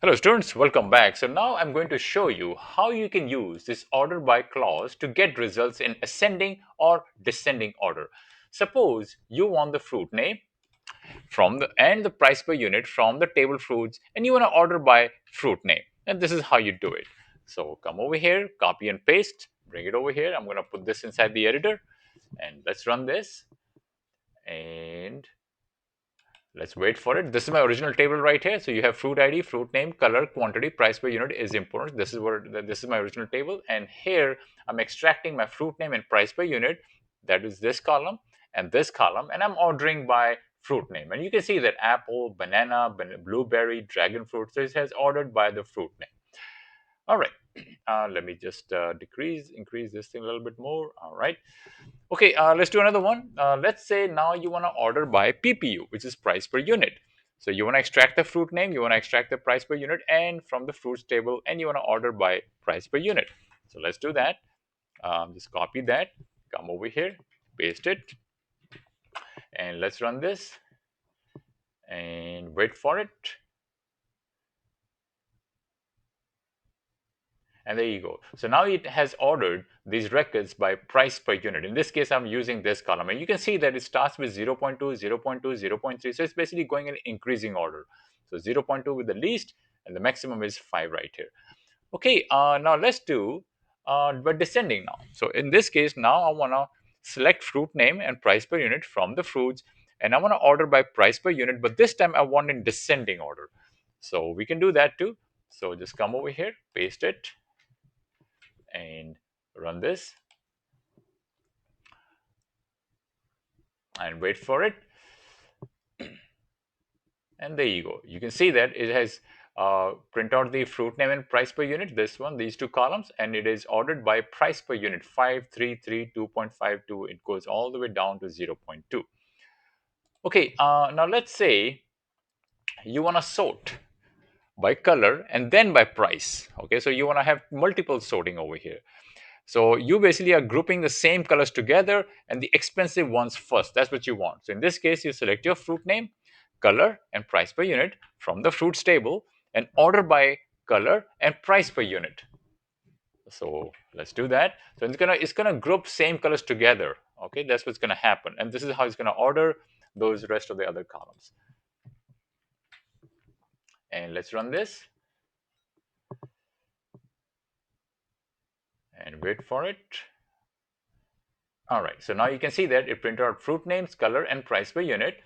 Hello students, welcome back. So now I'm going to show you how you can use this order by clause to get results in ascending or descending order. Suppose you want the fruit name from the and the price per unit from the table fruits and you want to order by fruit name. And this is how you do it. So come over here, copy and paste, bring it over here. I'm going to put this inside the editor and let's run this and let's wait for it. This is my original table right here. So you have fruit ID, fruit name, color, quantity, price per unit is important. This is my original table. And here I'm extracting my fruit name and price per unit. That is this column and this column. And I'm ordering by fruit name. And you can see that apple, banana, blueberry, dragon fruit. So it has ordered by the fruit name. All right. Let me just increase this thing a little bit more. All right. Okay, let's do another one. Let's say now you want to order by PPU, which is price per unit. So you want to extract the fruit name, you want to extract the price per unit, and from the fruits table, and you want to order by price per unit. So let's do that. Just copy that, come over here, paste it, and let's run this and wait for it. And there you go. So now it has ordered these records by price per unit. In this case, I'm using this column. And you can see that it starts with 0.2, 0.2, 0.3. So it's basically going in increasing order. So 0.2 with the least, and the maximum is 5 right here. Okay, now let's do but descending now. So in this case, now I want to select fruit name and price per unit from the fruits. And I want to order by price per unit, but this time I want in descending order. So we can do that too. So just come over here, paste it, and run this and wait for it. And there you go. You can see that it has print out the fruit name and price per unit, this one, these two columns, and it is ordered by price per unit 533 2.52. It goes all the way down to 0.2. Okay, now let's say you want to sort by color and then by price. Okay, so you want to have multiple sorting over here. So you basically are grouping the same colors together and the expensive ones first. That's what you want. So in this case, you select your fruit name, color, and price per unit from the fruits table and order by color and price per unit. So let's do that. So it's gonna group same colors together. Okay, that's what's gonna happen. And this is how it's gonna order those rest of the other columns. And let's run this and wait for it. All right, so now you can see that it printed out fruit names, color, and price per unit,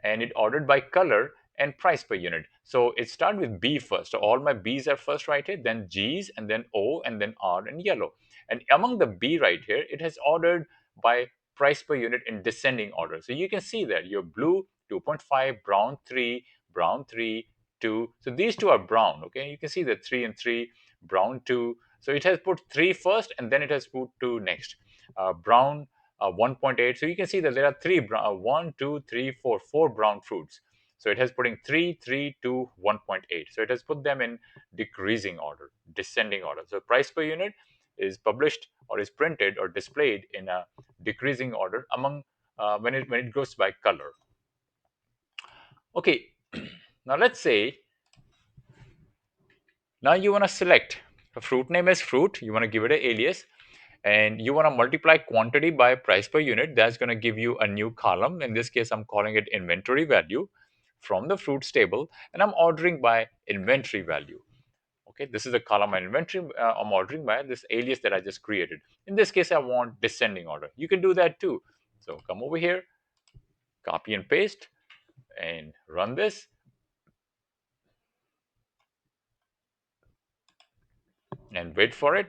and it ordered by color and price per unit. So it started with B first. So all my B's are first right here, then G's, and then O, and then R and yellow. And among the B right here, it has ordered by price per unit in descending order. So you can see that your blue 2.5, brown 3, 2. So these two are brown, okay? You can see that 3 and 3, brown 2. So it has put 3 first, and then it has put 2 next. Brown 1.8. So you can see that there are three brown, 1, 2, 3, 4, four brown fruits. So it has putting 3, 3, 2, 1.8. So it has put them in decreasing order, descending order. So price per unit is published or is printed or displayed in a decreasing order among when it goes by color. Okay, now let's say now you want to select a fruit name as fruit. You want to give it an alias and you want to multiply quantity by price per unit. That's going to give you a new column. In this case, I'm calling it inventory value from the fruits table, and I'm ordering by inventory value. Okay, this is the column my inventory I'm ordering by this alias that I just created. In this case, I want descending order. You can do that too. So come over here, copy and paste, and run this and wait for it.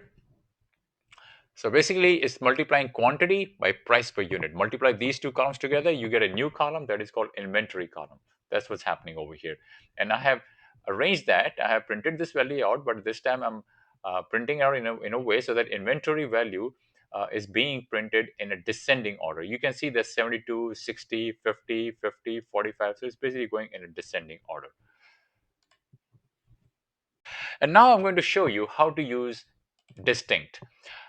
So basically, it's multiplying quantity by price per unit. Multiply these two columns together, you get a new column that is called inventory column. That's what's happening over here. And I have arranged that. I have printed this value out, but this time I'm printing out in a way so that inventory value is being printed in a descending order. You can see the 72, 60, 50, 50, 45. So it's basically going in a descending order. And now I'm going to show you how to use distinct.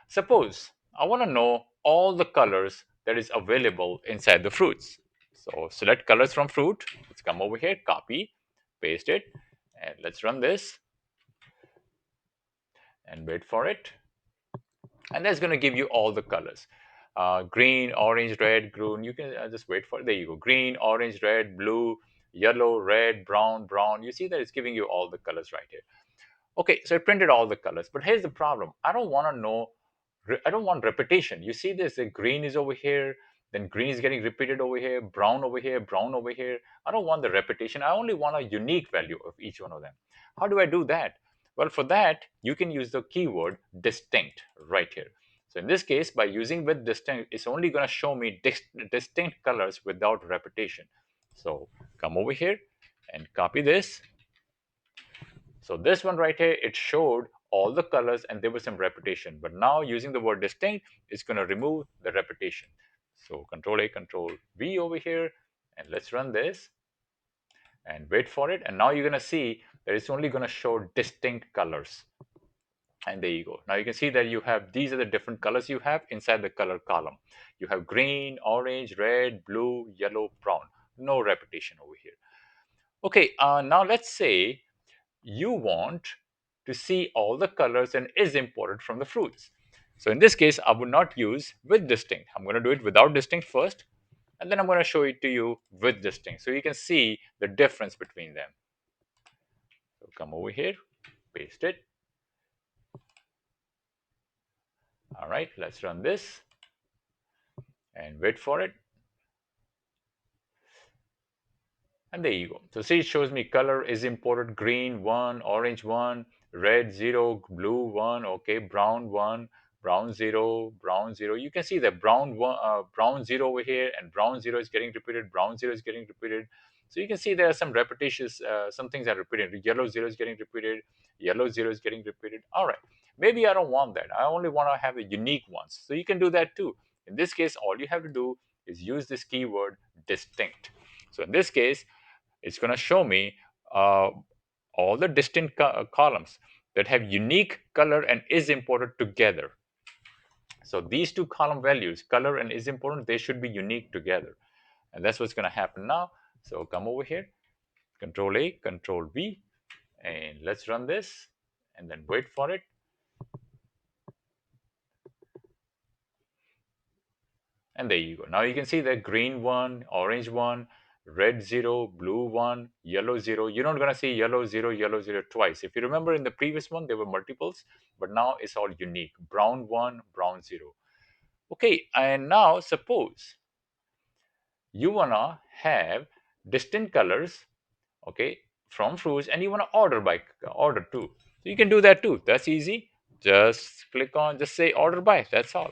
Suppose I want to know all the colors that is available inside the fruits. So select colors from fruit. Let's come over here, copy, paste it, and let's run this. and wait for it. And that's going to give you all the colors. Green, orange, red, green. You can just wait for it. There you go. Green, orange, red, blue, yellow, red, brown, brown. You see that it's giving you all the colors right here. Okay, so I printed all the colors, but here's the problem. I don't want to know, I don't want repetition. You see this, the green is over here, then green is getting repeated over here, brown over here, brown over here. I don't want the repetition. I only want a unique value of each one of them. How do I do that? Well, for that, you can use the keyword distinct right here. So in this case, by using with distinct, it's only going to show me distinct colors without repetition. So come over here and copy this. So this one right here, it showed all the colors and there was some repetition. But now using the word distinct, it's going to remove the repetition. So Control A, Control V over here, and let's run this and wait for it. And now you're going to see that it's only going to show distinct colors. And there you go. Now you can see that you have, these are the different colors you have inside the color column. You have green, orange, red, blue, yellow, brown. No repetition over here. Okay, now let's say you want to see all the colors and is imported from the fruits. So in this case, I would not use with distinct. I'm going to do it without distinct first, and then I'm going to show it to you with distinct. So you can see the difference between them. So come over here, paste it. All right, let's run this and wait for it. And there you go. So see, it shows me color is imported, green 1, orange 1, red 0, blue 1, okay, brown 1, brown 0, brown 0. You can see that brown 1, brown 0 over here, and brown 0 is getting repeated, brown 0 is getting repeated. So you can see there are some repetitious, some things are repeated. Yellow 0 is getting repeated, yellow 0 is getting repeated. All right, maybe I don't want that. I only want to have the unique ones. So you can do that too. In this case, all you have to do is use this keyword distinct. So in this case, it's going to show me uh, all the distinct columns that have unique color and is imported together. So these two column values, color and is important, they should be unique together. And that's what's going to happen now. So come over here, Control A, Control V, and let's run this and then wait for it. And there you go. Now you can see the green one, orange one, red 0, blue 1, yellow 0. You're not going to see yellow 0 twice. If you remember in the previous one, there were multiples, but now it's all unique. Brown 1, brown 0. Okay, and now suppose you want to have distinct colors, okay, from fruits, and you want to order by order too. So you can do that too. That's easy. Just click on, just say order by. That's all.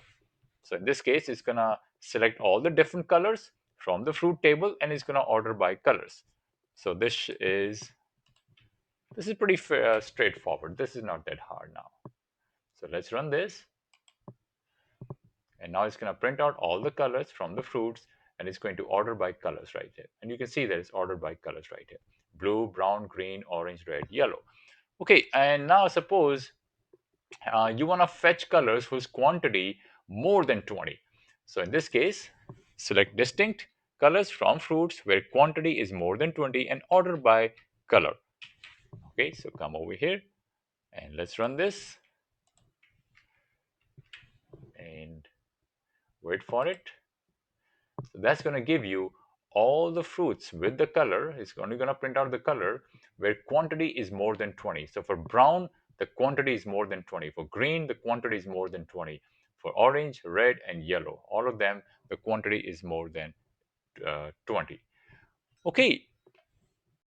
So in this case, it's going to select all the different colors from the fruit table and it's going to order by colors. So this is pretty straightforward. This is not that hard now. So let's run this. And now it's going to print out all the colors from the fruits and it's going to order by colors right here. And you can see that it's ordered by colors right here. Blue, brown, green, orange, red, yellow. Okay, and now suppose you want to fetch colors whose quantity more than 20. So in this case, select distinct colors from fruits where quantity is more than 20 and order by color. Okay, so come over here and let's run this and wait for it. So that's going to give you all the fruits with the color. It's only going to print out the color where quantity is more than 20. So for brown, the quantity is more than 20. For green, the quantity is more than 20. For orange, red, and yellow, all of them, the quantity is more than 20. Okay,